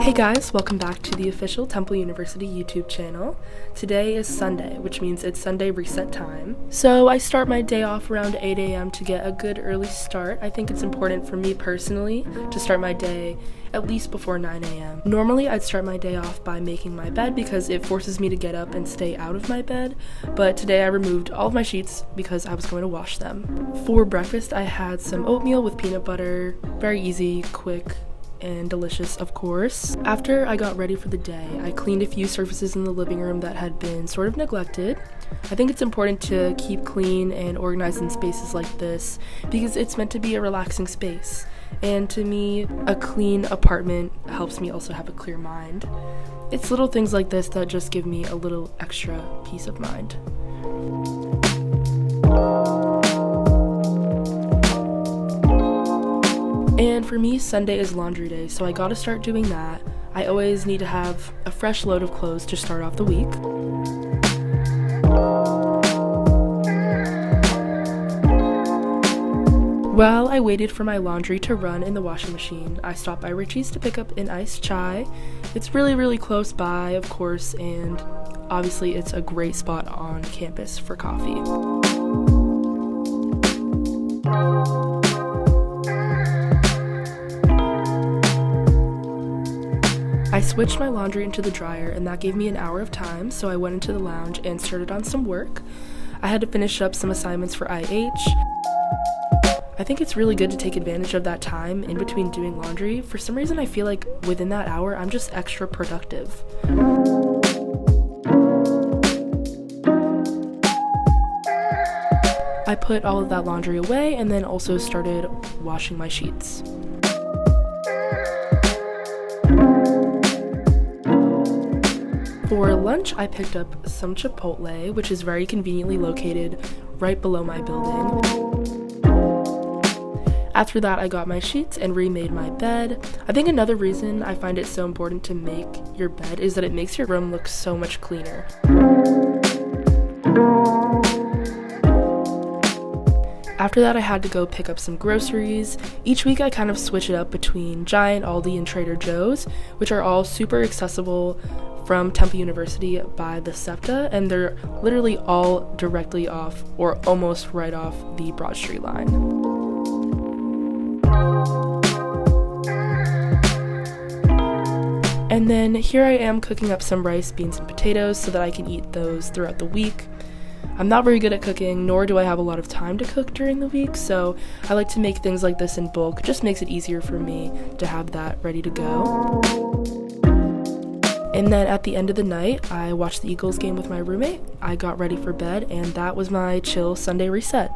Hey guys, welcome back to the official Temple University YouTube channel. Today is Sunday, which means it's Sunday reset time. So I start my day off around 8 a.m. to get a good early start. I think it's important for me personally to start my day at least before 9 a.m. Normally I'd start my day off by making my bed because it forces me to get up and stay out of my bed, but today I removed all of my sheets because I was going to wash them. For breakfast I had some oatmeal with peanut butter, very easy, quick, and delicious, of course. After I got ready for the day, I cleaned a few surfaces in the living room that had been sort of neglected. I think it's important to keep clean and organized in spaces like this because it's meant to be a relaxing space. And to me, a clean apartment helps me also have a clear mind. It's little things like this that just give me a little extra peace of mind. And for me, Sunday is laundry day, so I gotta start doing that. I always need to have a fresh load of clothes to start off the week. While I waited for my laundry to run in the washing machine, I stopped by Richie's to pick up an iced chai. It's really close by, of course, and obviously it's a great spot on campus for coffee. I switched my laundry into the dryer and that gave me an hour of time, so I went into the lounge and started on some work. I had to finish up some assignments for IH. I think it's really good to take advantage of that time in between doing laundry. For some reason I feel like within that hour I'm just extra productive. I put all of that laundry away and then also started washing my sheets. For lunch, I picked up some Chipotle, which is very conveniently located right below my building. After that, I got my sheets and remade my bed. I think another reason I find it so important to make your bed is that it makes your room look so much cleaner. After that, I had to go pick up some groceries. Each week I kind of switch it up between Giant, Aldi, and Trader Joe's, which are all super accessible from Temple University by the SEPTA, and they're literally all directly off or almost right off the Broad Street line. And then here I am cooking up some rice, beans, and potatoes so that I can eat those throughout the week. I'm not very good at cooking, nor do I have a lot of time to cook during the week, so I like to make things like this in bulk. It just makes it easier for me to have that ready to go. And then at the end of the night, I watched the Eagles game with my roommate. I got ready for bed, and that was my chill Sunday reset.